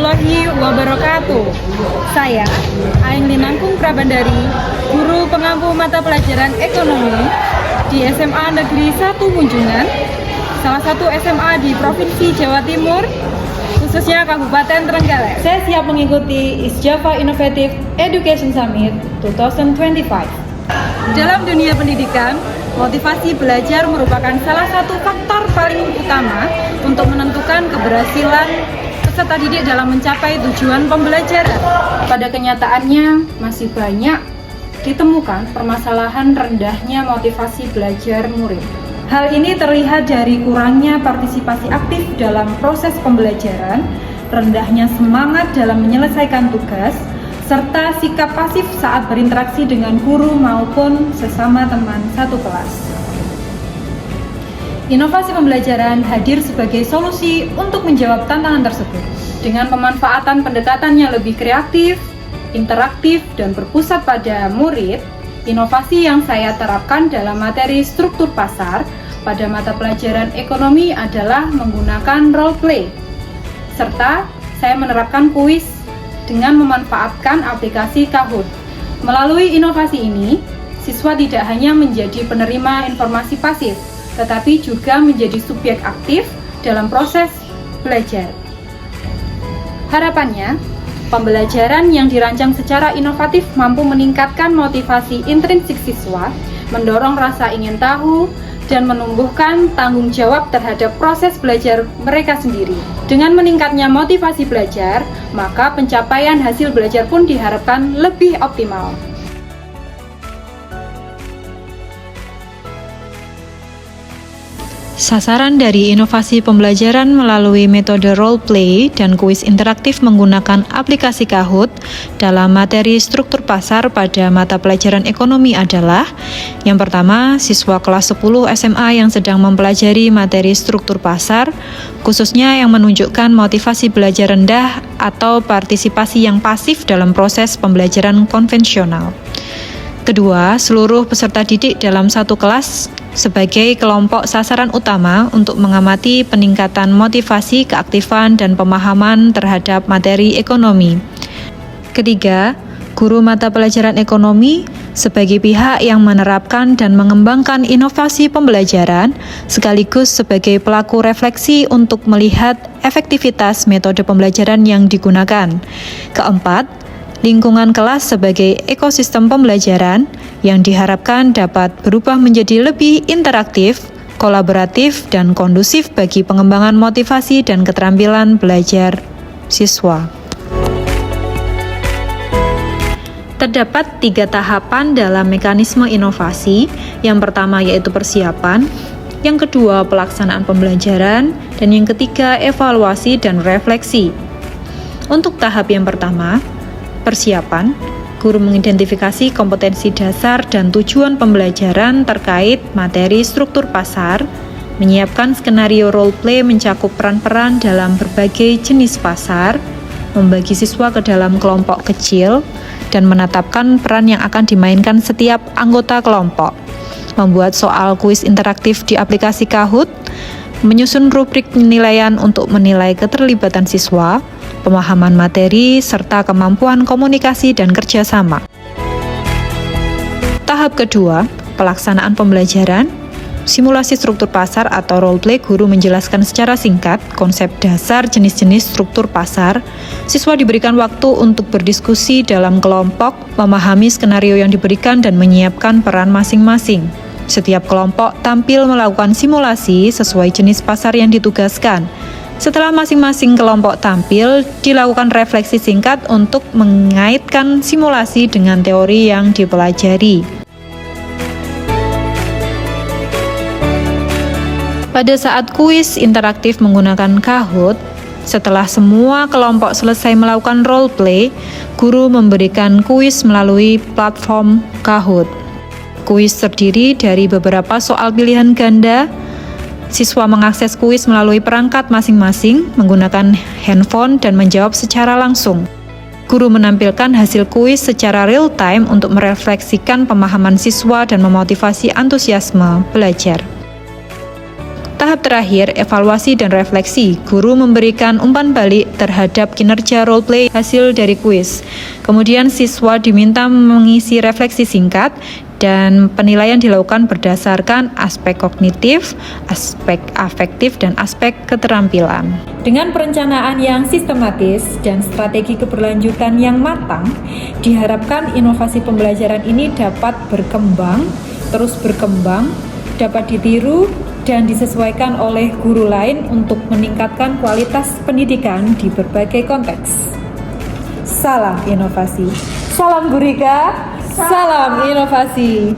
warahmatullahi wabarakatuh. Saya, Aing Linangkung Prabandari, guru pengampu mata pelajaran ekonomi di SMA Negeri 1 Munjungan, salah satu SMA di Provinsi Jawa Timur, khususnya Kabupaten Trenggalek. Saya siap mengikuti East Java Innovative Education Summit 2025. Dalam dunia pendidikan, motivasi belajar merupakan salah satu faktor paling utama untuk menentukan keberhasilan peserta didik dalam mencapai tujuan pembelajaran. Pada kenyataannya, masih banyak ditemukan permasalahan rendahnya motivasi belajar murid. Hal ini terlihat dari kurangnya partisipasi aktif dalam proses pembelajaran, rendahnya semangat dalam menyelesaikan tugas, serta sikap pasif saat berinteraksi dengan guru maupun sesama teman satu kelas. Inovasi pembelajaran hadir sebagai solusi untuk menjawab tantangan tersebut. Dengan pemanfaatan pendekatan yang lebih kreatif, interaktif, dan berpusat pada murid, inovasi yang saya terapkan dalam materi struktur pasar pada mata pelajaran ekonomi adalah menggunakan role play, serta saya menerapkan kuis dengan memanfaatkan aplikasi Kahoot. Melalui inovasi ini, siswa tidak hanya menjadi penerima informasi pasif, tetapi juga menjadi subjek aktif dalam proses belajar. Harapannya, pembelajaran yang dirancang secara inovatif mampu meningkatkan motivasi intrinsik siswa, mendorong rasa ingin tahu, dan menumbuhkan tanggung jawab terhadap proses belajar mereka sendiri. Dengan meningkatnya motivasi belajar, maka pencapaian hasil belajar pun diharapkan lebih optimal. Sasaran dari inovasi pembelajaran melalui metode role play dan kuis interaktif menggunakan aplikasi Kahoot dalam materi struktur pasar pada mata pelajaran ekonomi adalah: yang pertama, siswa kelas 10 SMA yang sedang mempelajari materi struktur pasar, khususnya yang menunjukkan motivasi belajar rendah atau partisipasi yang pasif dalam proses pembelajaran konvensional. Kedua, seluruh peserta didik dalam satu kelas sebagai kelompok sasaran utama untuk mengamati peningkatan motivasi, keaktifan, dan pemahaman terhadap materi ekonomi. Ketiga, guru mata pelajaran ekonomi sebagai pihak yang menerapkan dan mengembangkan inovasi pembelajaran, sekaligus sebagai pelaku refleksi untuk melihat efektivitas metode pembelajaran yang digunakan. Keempat, lingkungan kelas sebagai ekosistem pembelajaran yang diharapkan dapat berubah menjadi lebih interaktif, kolaboratif, dan kondusif bagi pengembangan motivasi dan keterampilan belajar siswa. Terdapat 3 tahapan dalam mekanisme inovasi. Yang pertama yaitu persiapan, yang kedua pelaksanaan pembelajaran, dan yang ketiga evaluasi dan refleksi. Untuk tahap yang pertama, persiapan, guru mengidentifikasi kompetensi dasar dan tujuan pembelajaran terkait materi struktur pasar, menyiapkan skenario role play mencakup peran-peran dalam berbagai jenis pasar, membagi siswa ke dalam kelompok kecil, dan menetapkan peran yang akan dimainkan setiap anggota kelompok, membuat soal kuis interaktif di aplikasi Kahoot, menyusun rubrik penilaian untuk menilai keterlibatan siswa, pemahaman materi, serta kemampuan komunikasi dan kerjasama. Tahap kedua, pelaksanaan pembelajaran. Simulasi struktur pasar atau role play, guru menjelaskan secara singkat konsep dasar jenis-jenis struktur pasar. Siswa diberikan waktu untuk berdiskusi dalam kelompok, memahami skenario yang diberikan, dan menyiapkan peran masing-masing. Setiap kelompok tampil melakukan simulasi sesuai jenis pasar yang ditugaskan. Setelah masing-masing kelompok tampil, dilakukan refleksi singkat untuk mengaitkan simulasi dengan teori yang dipelajari. Pada saat kuis interaktif menggunakan Kahoot, setelah semua kelompok selesai melakukan role play, guru memberikan kuis melalui platform Kahoot. Kuis terdiri dari beberapa soal pilihan ganda. Siswa mengakses kuis melalui perangkat masing-masing, menggunakan handphone, dan menjawab secara langsung. Guru menampilkan hasil kuis secara real-time untuk merefleksikan pemahaman siswa dan memotivasi antusiasme belajar. Tahap terakhir, evaluasi dan refleksi. Guru memberikan umpan balik terhadap kinerja role play hasil dari kuis. Kemudian siswa diminta mengisi refleksi singkat dan penilaian dilakukan berdasarkan aspek kognitif, aspek afektif, dan aspek keterampilan. Dengan perencanaan yang sistematis dan strategi keberlanjutan yang matang, diharapkan inovasi pembelajaran ini dapat berkembang, terus berkembang, dapat ditiru, dan disesuaikan oleh guru lain untuk meningkatkan kualitas pendidikan di berbagai konteks. Salam inovasi. Salam Gurika. Salam inovasi.